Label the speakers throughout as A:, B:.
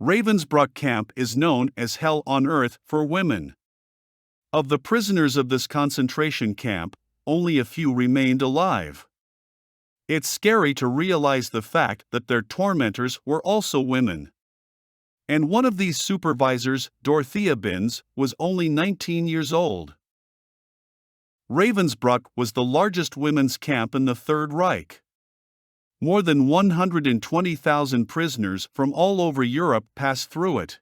A: Ravensbrück camp is known as Hell on Earth for women. Of the prisoners of this concentration camp, only a few remained alive. It's scary to realize the fact that their tormentors were also women. And one of these supervisors, Dorothea Binz, was only 19 years old. Ravensbrück was the largest women's camp in the Third Reich. More than 120,000 prisoners from all over Europe passed through it.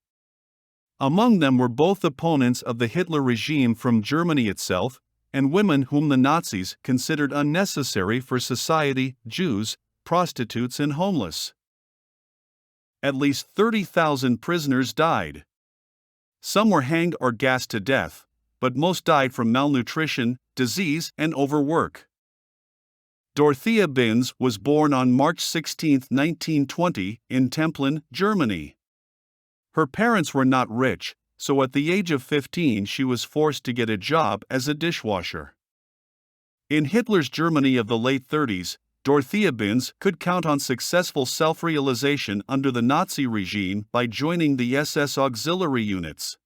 A: Among them were both opponents of the Hitler regime from Germany itself, and women whom the Nazis considered unnecessary for society, Jews, prostitutes and homeless. At least 30,000 prisoners died. Some were hanged or gassed to death, but most died from malnutrition, disease and overwork. Dorothea Binz was born on March 16, 1920, in Templin, Germany. Her parents were not rich, so at the age of 15 she was forced to get a job as a dishwasher. In Hitler's Germany of the late 30s, Dorothea Binz could count on successful self-realization under the Nazi regime by joining the SS auxiliary units.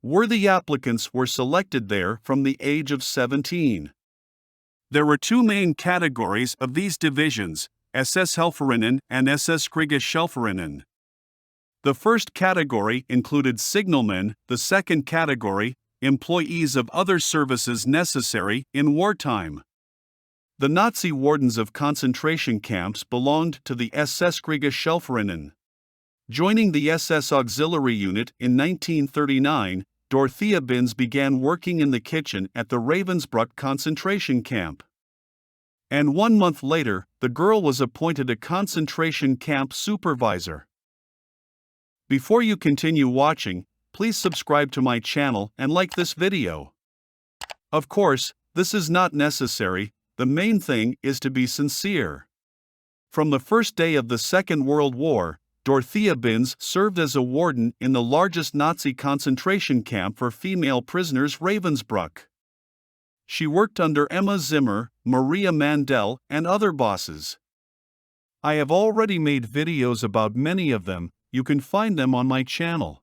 A: Worthy applicants were selected there from the age of 17. There were two main categories of these divisions, SS Helferinnen and SS Kriegshelferinnen. The first category included signalmen, the second category, employees of other services necessary in wartime. The Nazi wardens of concentration camps belonged to the SS Kriegshelferinnen. Joining the SS auxiliary unit in 1939, Dorothea Binz began working in the kitchen at the Ravensbrück concentration camp. And 1 month later, the girl was appointed a concentration camp supervisor. Before you continue watching, please subscribe to my channel and like this video. Of course, this is not necessary, the main thing is to be sincere. From the first day of the Second World War, Dorothea Binz served as a warden in the largest Nazi concentration camp for female prisoners, Ravensbrück. She worked under Emma Zimmer, Maria Mandel, and other bosses. I have already made videos about many of them, you can find them on my channel.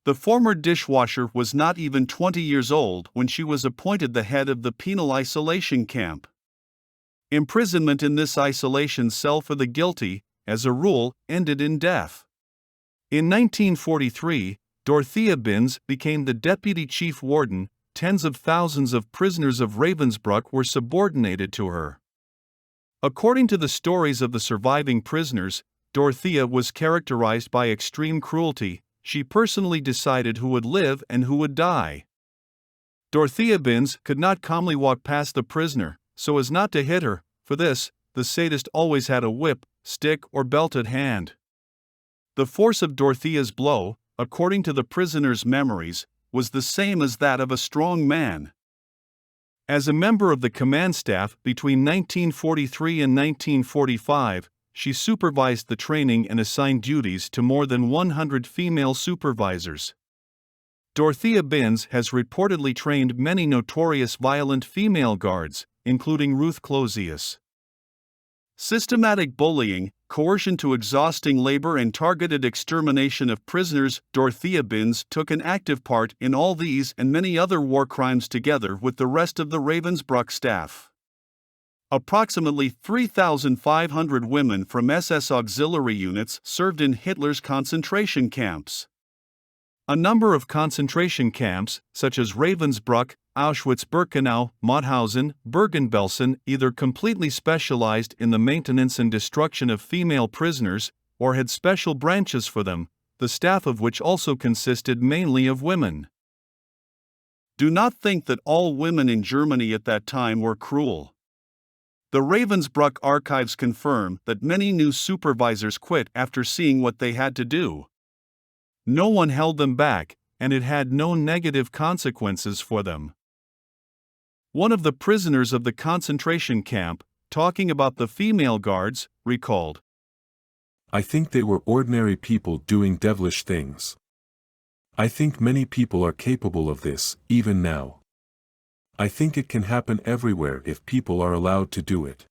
A: The former dishwasher was not even 20 years old when she was appointed the head of the penal isolation camp. Imprisonment in this isolation cell for the guilty, as a rule, ended in death. In 1943, Dorothea Binz became the deputy chief warden. Tens of thousands of prisoners of Ravensbrück were subordinated to her. According to the stories of the surviving prisoners, Dorothea was characterized by extreme cruelty. She personally decided who would live and who would die. Dorothea Binz could not calmly walk past the prisoner, so as not to hit her. For this, the sadist always had a whip, stick or belt at hand. The force of Dorothea's blow, according to the prisoner's memories, was the same as that of a strong man. As a member of the command staff between 1943 and 1945, she supervised the training and assigned duties to more than 100 female supervisors. Dorothea Binz has reportedly trained many notorious violent female guards, including Ruth Closius. Systematic bullying, coercion to exhausting labor and targeted extermination of prisoners. Dorothea Binz took an active part in all these and many other war crimes together with the rest of the Ravensbrück staff. Approximately 3,500 women from SS auxiliary units served in Hitler's concentration camps. A number of concentration camps, such as Ravensbrück, Auschwitz-Birkenau, Mauthausen, Bergen-Belsen, either completely specialized in the maintenance and destruction of female prisoners, or had special branches for them, the staff of which also consisted mainly of women. Do not think that all women in Germany at that time were cruel. The Ravensbrück archives confirm that many new supervisors quit after seeing what they had to do. No one held them back, and it had no negative consequences for them. One of the prisoners of the concentration camp, talking about the female guards, recalled,
B: "I think they were ordinary people doing devilish things. I think many people are capable of this, even now. I think it can happen everywhere if people are allowed to do it."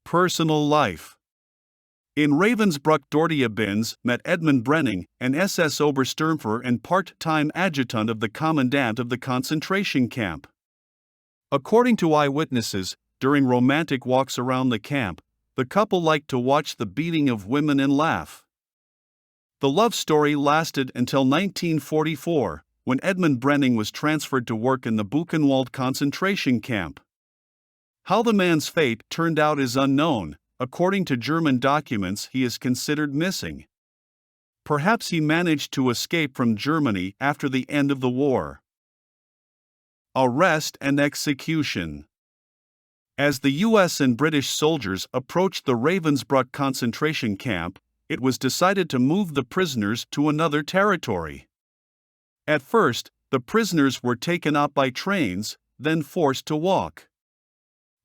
A: Personal life. In Ravensbrück, Dorothea Binz met Edmund Brenning, an SS Obersturmführer and part-time adjutant of the commandant of the concentration camp. According to eyewitnesses, during romantic walks around the camp, the couple liked to watch the beating of women and laugh. The love story lasted until 1944, when Edmund Brenning was transferred to work in the Buchenwald concentration camp. How the man's fate turned out is unknown. According to German documents, he is considered missing. Perhaps he managed to escape from Germany after the end of the war. Arrest and execution. As the US and British soldiers approached the Ravensbrück concentration camp, it was decided to move the prisoners to another territory. At first, the prisoners were taken up by trains, then forced to walk.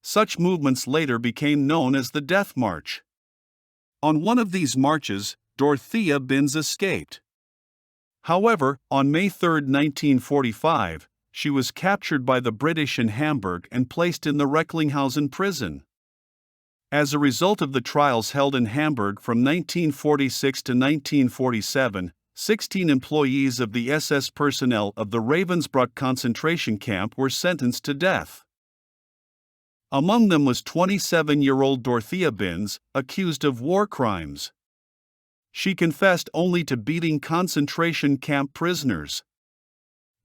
A: Such movements later became known as the Death March. On one of these marches, Dorothea Binz escaped. However, on May 3, 1945, she was captured by the British in Hamburg and placed in the Recklinghausen prison. As a result of the trials held in Hamburg from 1946 to 1947, 16 employees of the SS personnel of the Ravensbrück concentration camp were sentenced to death. Among them was 27-year-old Dorothea Binz, accused of war crimes. She confessed only to beating concentration camp prisoners.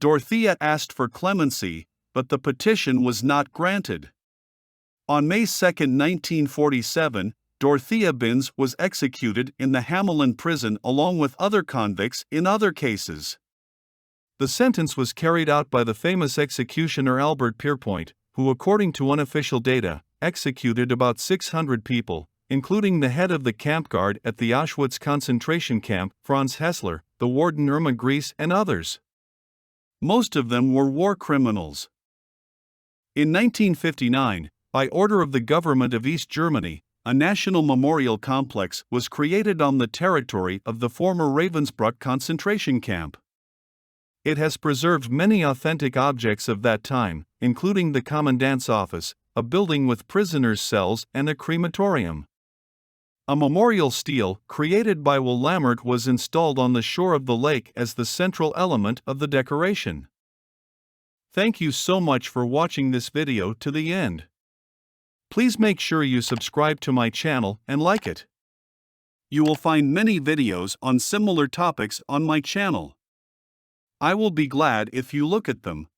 A: Dorothea asked for clemency, but the petition was not granted. On May 2, 1947, Dorothea Binz was executed in the Hamelin prison along with other convicts in other cases. The sentence was carried out by the famous executioner Albert Pierpoint, who, according to unofficial data, executed about 600 people, including the head of the camp guard at the Auschwitz concentration camp, Franz Hessler, the warden Irma Gries, and others. Most of them were war criminals. In 1959, by order of the government of East Germany, a national memorial complex was created on the territory of the former Ravensbrück concentration camp. It has preserved many authentic objects of that time, including the commandant's office, a building with prisoners' cells, and a crematorium. A memorial stele, created by Will Lammert, was installed on the shore of the lake as the central element of the decoration. Thank you so much for watching this video to the end. Please make sure you subscribe to my channel and like it. You will find many videos on similar topics on my channel. I will be glad if you look at them.